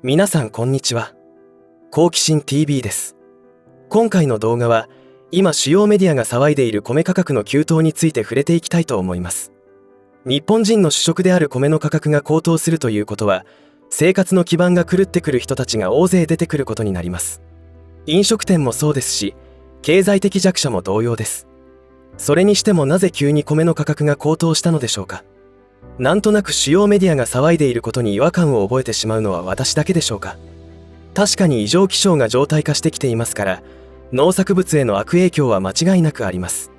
皆さんこんにちは。好奇心 TV です。今回の動画は今主要メディアが騒いでいる米価格の急騰について触れていきたいと思います。日本人の主食である米の価格が高騰するということは、生活の基盤が狂ってくる人たちが大勢出てくることになります。飲食店もそうですし、経済的弱者も同様です。それにしてもなぜ急に米の価格が高騰したのでしょうか。なんとなく主要メディアが騒いでいることに違和感を覚えてしまうのは私だけでしょうか。確かに異常気象が常態化してきていますから、農作物への悪影響は間違いなくあります。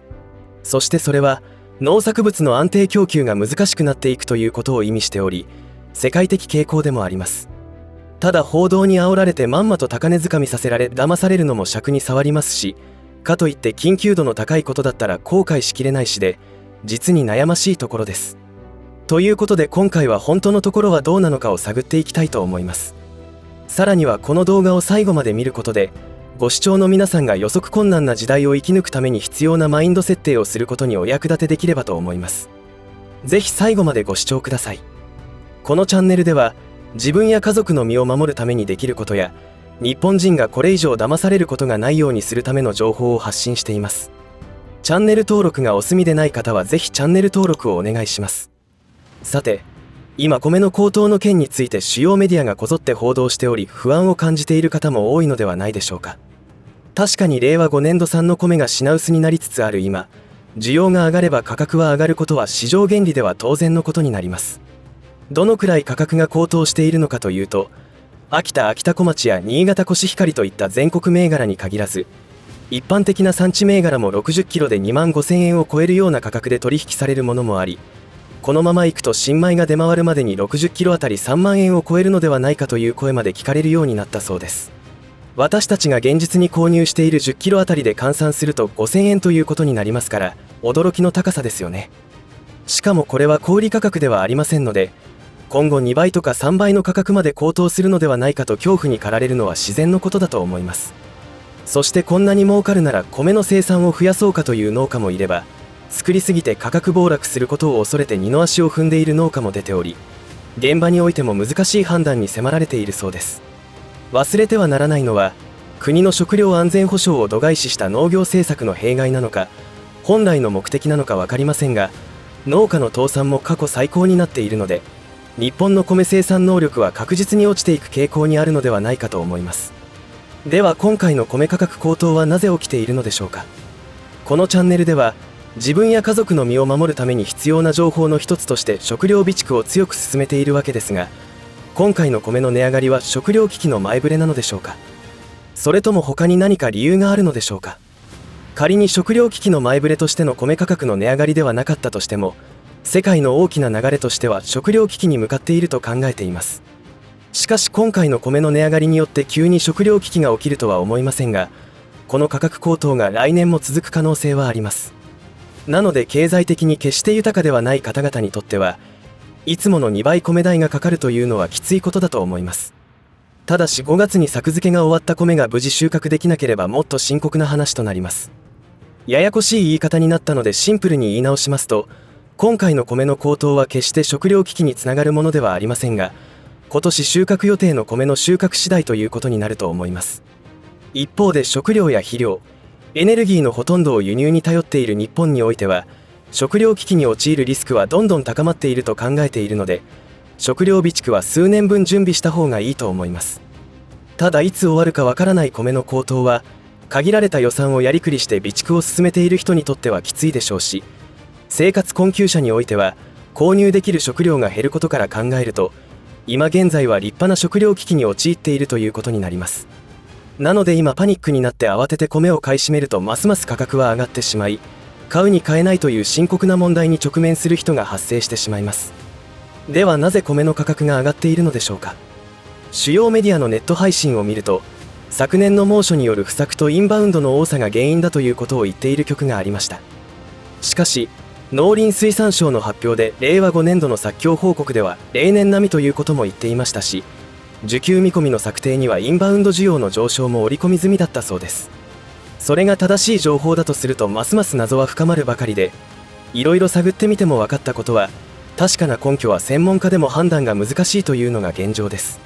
そしてそれは農作物の安定供給が難しくなっていくということを意味しており、世界的傾向でもあります。ただ報道に煽られてまんまと高値掴みさせられ騙されるのも尺に触りますし、かといって緊急度の高いことだったら後悔しきれないしで、実に悩ましいところです。ということで今回は本当のところはどうなのかを探っていきたいと思います。さらにはこの動画を最後まで見ることで、ご視聴の皆さんが予測困難な時代を生き抜くために必要なマインド設定をすることにお役立てできればと思います。ぜひ最後までご視聴ください。このチャンネルでは自分や家族の身を守るためにできることや、日本人がこれ以上騙されることがないようにするための情報を発信しています。チャンネル登録がお済みでない方はぜひチャンネル登録をお願いします。さて、今米の高騰の件について主要メディアがこぞって報道しており、不安を感じている方も多いのではないでしょうか。確かに令和5年度産の米が品薄になりつつある今、需要が上がれば価格は上がることは市場原理では当然のことになります。どのくらい価格が高騰しているのかというと、秋田小町や新潟コシヒカリといった全国銘柄に限らず、一般的な産地銘柄も60キロで2万5,000円を超えるような価格で取引されるものもあり、このままいくと新米が出回るまでに60キロあたり3万円を超えるのではないかという声まで聞かれるようになったそうです。私たちが現実に購入している10キロあたりで換算すると5,000円ということになりますから、驚きの高さですよね。しかもこれは小売価格ではありませんので、今後2倍とか3倍の価格まで高騰するのではないかと恐怖に駆られるのは自然のことだと思います。そしてこんなに儲かるなら米の生産を増やそうかという農家もいれば、作りすぎて価格暴落することを恐れて二の足を踏んでいる農家も出ており、現場においても難しい判断に迫られているそうです。忘れてはならないのは、国の食料安全保障を度外視した農業政策の弊害なのか、本来の目的なのか分かりませんが、農家の倒産も過去最高になっているので、日本の米生産能力は確実に落ちていく傾向にあるのではないかと思います。では今回の米価格高騰はなぜ起きているのでしょうか。このチャンネルでは、自分や家族の身を守るために必要な情報の一つとして食料備蓄を強く進めているわけですが、今回の米の値上がりは食料危機の前触れなのでしょうか。それとも他に何か理由があるのでしょうか。仮に食料危機の前触れとしての米価格の値上がりではなかったとしても、世界の大きな流れとしては食料危機に向かっていると考えています。しかし今回の米の値上がりによって急に食料危機が起きるとは思いませんが、この価格高騰が来年も続く可能性はあります。なので経済的に決して豊かではない方々にとっては、いつもの2倍米代がかかるというのはきついことだと思います。ただし5月に作付けが終わった米が無事収穫できなければもっと深刻な話となります。ややこしい言い方になったのでシンプルに言い直しますと、今回の米の高騰は決して食料危機につながるものではありませんが、今年収穫予定の米の収穫次第ということになると思います。一方で食料や肥料、エネルギーのほとんどを輸入に頼っている日本においては、食料危機に陥るリスクはどんどん高まっていると考えているので、食料備蓄は数年分準備した方がいいと思います。ただいつ終わるかわからない米の高騰は、限られた予算をやりくりして備蓄を進めている人にとってはきついでしょうし、生活困窮者においては購入できる食料が減ることから考えると、今現在は立派な食料危機に陥っているということになります。なので今パニックになって慌てて米を買い占めるとますます価格は上がってしまい、買うに買えないという深刻な問題に直面する人が発生してしまいます。ではなぜ米の価格が上がっているのでしょうか。主要メディアのネット配信を見ると、昨年の猛暑による不作とインバウンドの多さが原因だということを言っている局がありました。しかし農林水産省の発表で令和5年度の作況報告では例年並みということも言っていましたし、需給見込みの策定にはインバウンド需要の上昇も織り込み済みだったそうです。それが正しい情報だとするとますます謎は深まるばかりで、いろいろ探ってみても分かったことは、確かな根拠は専門家でも判断が難しいというのが現状です。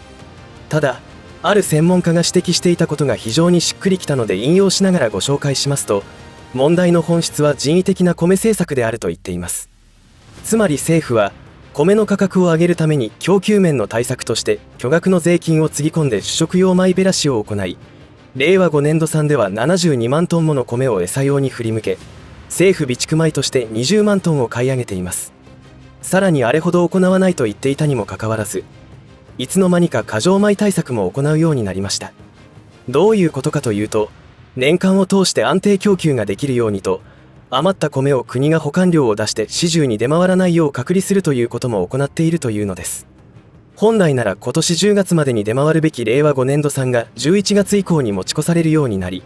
ただ、ある専門家が指摘していたことが非常にしっくりきたので引用しながらご紹介しますと、問題の本質は人為的な米政策であると言っています。つまり政府は米の価格を上げるために供給面の対策として巨額の税金をつぎ込んで主食用米べらしを行い、令和5年度産では72万トンもの米を餌用に振り向け、政府備蓄米として20万トンを買い上げています。さらにあれほど行わないと言っていたにもかかわらず、いつの間にか過剰米対策も行うようになりました。どういうことかというと、年間を通して安定供給ができるようにと、余った米を国が保管料を出して市中に出回らないよう隔離するということも行っているというのです。本来なら今年10月までに出回るべき令和5年度産が11月以降に持ち越されるようになり、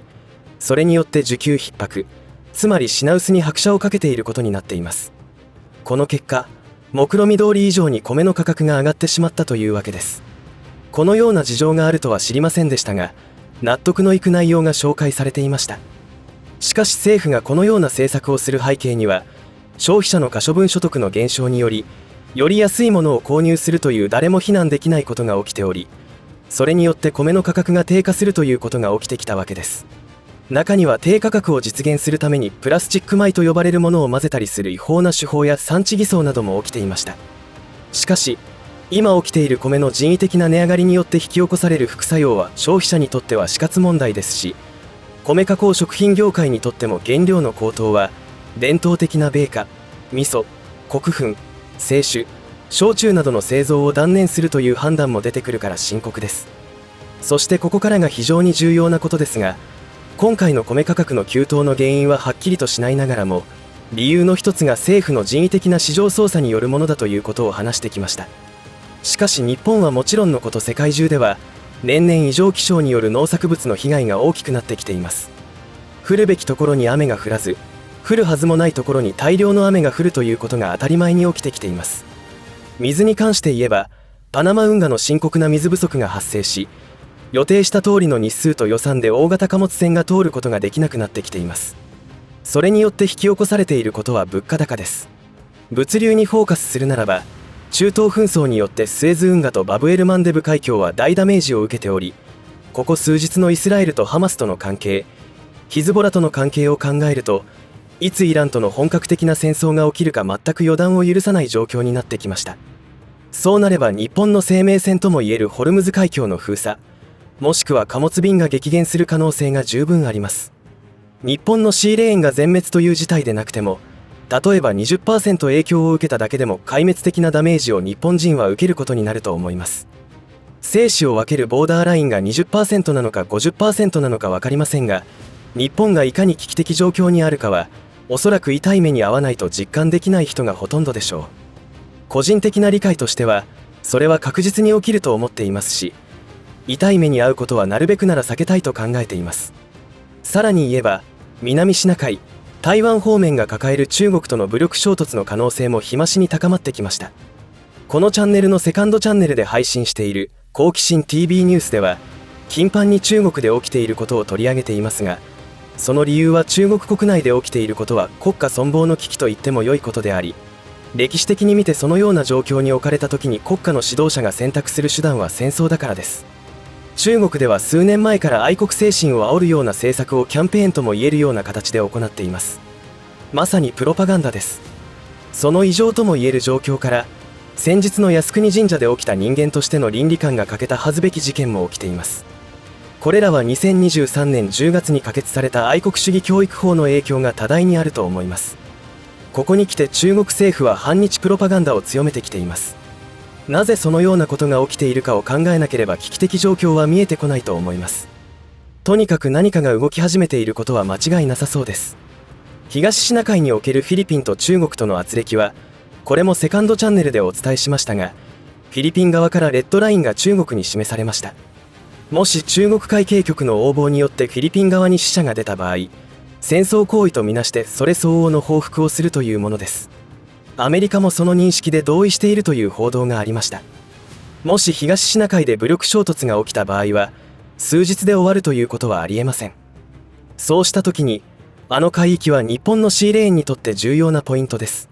それによって需給逼迫、つまり品薄に拍車をかけていることになっています。この結果、目論見通り以上に米の価格が上がってしまったというわけです。このような事情があるとは知りませんでしたが、納得のいく内容が紹介されていました。しかし政府がこのような政策をする背景には、消費者の可処分所得の減少により、より安いものを購入するという誰も非難できないことが起きており、それによって米の価格が低下するということが起きてきたわけです。中には低価格を実現するためにプラスチック米と呼ばれるものを混ぜたりする違法な手法や産地偽装なども起きていました。しかし、今起きている米の人為的な値上がりによって引き起こされる副作用は消費者にとっては死活問題ですし、米加工食品業界にとっても原料の高騰は伝統的な米菓、味噌、国粉、清酒、焼酎などの製造を断念するという判断も出てくるから深刻です。そしてここからが非常に重要なことですが、今回の米価格の急騰の原因ははっきりとしないながらも、理由の一つが政府の人為的な市場操作によるものだということを話してきました。しかし日本はもちろんのこと世界中では年々異常気象による農作物の被害が大きくなってきています。降るべきところに雨が降らず、降るはずもないところに大量の雨が降るということが当たり前に起きてきています。水に関して言えば、パナマ運河の深刻な水不足が発生し、予定した通りの日数と予算で大型貨物船が通ることができなくなってきています。それによって引き起こされていることは物価高です。物流にフォーカスするならば、中東紛争によってスエズ運河とバブエルマンデブ海峡は大ダメージを受けており、ここ数日のイスラエルとハマスとの関係、ヒズボラとの関係を考えると、いつイランとの本格的な戦争が起きるか全く予断を許さない状況になってきました。そうなれば日本の生命線ともいえるホルムズ海峡の封鎖、もしくは貨物便が激減する可能性が十分あります。日本のシーレーンが全滅という事態でなくても、例えば 20% 影響を受けただけでも壊滅的なダメージを日本人は受けることになると思います。生死を分けるボーダーラインが 20% なのか 50% なのか分かりませんが、日本がいかに危機的状況にあるかは、おそらく痛い目に遭わないと実感できない人がほとんどでしょう。個人的な理解としては、それは確実に起きると思っていますし、痛い目に遭うことはなるべくなら避けたいと考えています。さらに言えば、南シナ海、台湾方面が抱える中国との武力衝突の可能性も日増しに高まってきました。このチャンネルのセカンドチャンネルで配信している好奇心 TV ニュースでは、頻繁に中国で起きていることを取り上げていますが、その理由は中国国内で起きていることは国家存亡の危機と言っても良いことであり、歴史的に見てそのような状況に置かれた時に国家の指導者が選択する手段は戦争だからです。中国では数年前から愛国精神を煽るような政策をキャンペーンとも言えるような形で行っています。まさにプロパガンダです。その異常とも言える状況から、先日の靖国神社で起きた人間としての倫理観が欠けた恥ずべき事件も起きています。これらは2023年10月に可決された愛国主義教育法の影響が多大にあると思います。ここに来て中国政府は反日プロパガンダを強めてきています。なぜそのようなことが起きているかを考えなければ危機的状況は見えてこないと思います。とにかく何かが動き始めていることは間違いなさそうです。東シナ海におけるフィリピンと中国との圧力は、これもセカンドチャンネルでお伝えしましたが、フィリピン側からレッドラインが中国に示されました。もし中国海警局の横暴によってフィリピン側に死者が出た場合、戦争行為とみなしてそれ相応の報復をするというものです。アメリカもその認識で同意しているという報道がありました。もし東シナ海で武力衝突が起きた場合は、数日で終わるということはありえません。そうした時に、あの海域は日本のシーレーンにとって重要なポイントです。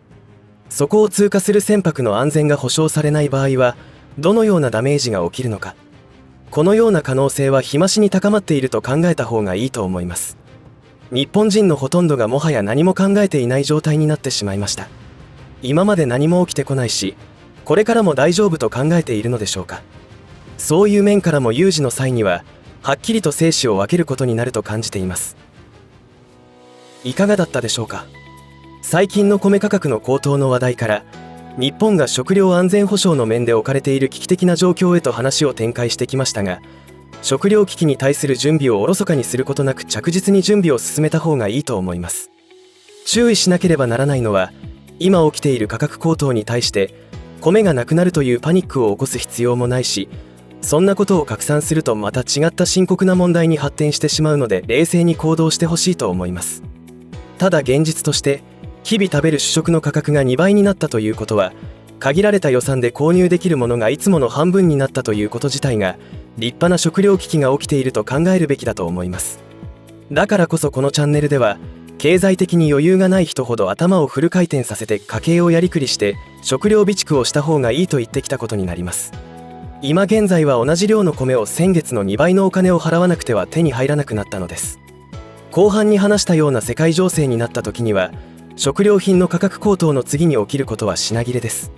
そこを通過する船舶の安全が保証されない場合は、どのようなダメージが起きるのか。このような可能性は日増しに高まっていると考えた方がいいと思います。日本人のほとんどがもはや何も考えていない状態になってしまいました。今まで何も起きてこないし、これからも大丈夫と考えているのでしょうか。そういう面からも有事の際にははっきりと生死を分けることになると感じています。いかがだったでしょうか。最近の米価格の高騰の話題から、日本が食料安全保障の面で置かれている危機的な状況へと話を展開してきましたが、食料危機に対する準備をおろそかにすることなく着実に準備を進めた方がいいと思います。注意しなければならないのは、今起きている価格高騰に対して米がなくなるというパニックを起こす必要もないし、そんなことを拡散するとまた違った深刻な問題に発展してしまうので、冷静に行動してほしいと思います。ただ現実として、日々食べる主食の価格が2倍になったということは、限られた予算で購入できるものがいつもの半分になったということ自体が立派な食料危機が起きていると考えるべきだと思います。だからこそこのチャンネルでは、経済的に余裕がない人ほど頭をフル回転させて家計をやりくりして食料備蓄をした方がいいと言ってきたことになります。今現在は同じ量の米を先月の2倍のお金を払わなくては手に入らなくなったのです。後半に話したような世界情勢になった時には、食料品の価格高騰の次に起きることは品切れです。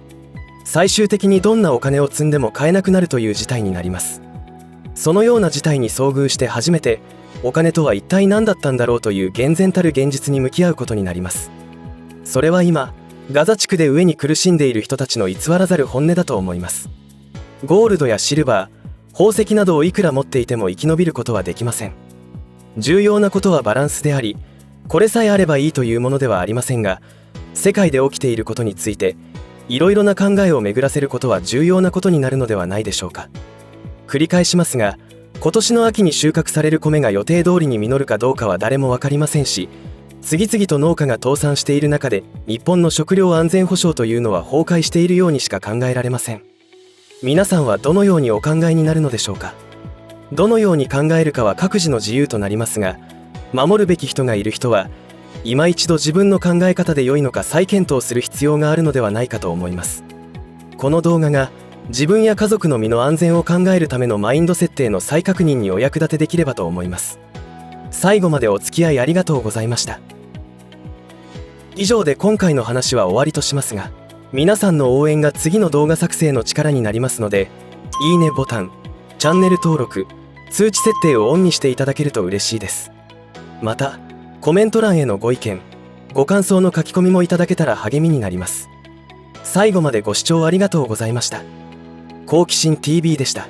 最終的にどんなお金を積んでも買えなくなるという事態になります。そのような事態に遭遇して初めて、お金とは一体何だったんだろうという厳然たる現実に向き合うことになります。それは今、ガザ地区で飢えに苦しんでいる人たちの偽らざる本音だと思います。ゴールドやシルバー、宝石などをいくら持っていても生き延びることはできません。重要なことはバランスであり、これさえあればいいというものではありませんが、世界で起きていることについていろいろな考えを巡らせることは重要なことになるのではないでしょうか。繰り返しますが、今年の秋に収穫される米が予定通りに実るかどうかは誰も分かりませんし、次々と農家が倒産している中で日本の食料安全保障というのは崩壊しているようにしか考えられません。皆さんはどのようにお考えになるのでしょうか。どのように考えるかは各自の自由となりますが、守るべき人がいる人は今一度自分の考え方で良いのか再検討する必要があるのではないかと思います。この動画が自分や家族の身の安全を考えるためのマインド設定の再確認にお役立てできればと思います。最後までお付き合いありがとうございました。以上で今回の話は終わりとしますが、皆さんの応援が次の動画作成の力になりますので、いいねボタン、チャンネル登録、通知設定をオンにしていただけると嬉しいです。また、コメント欄へのご意見、ご感想の書き込みもいただけたら励みになります。最後までご視聴ありがとうございました。好奇心 TV でした。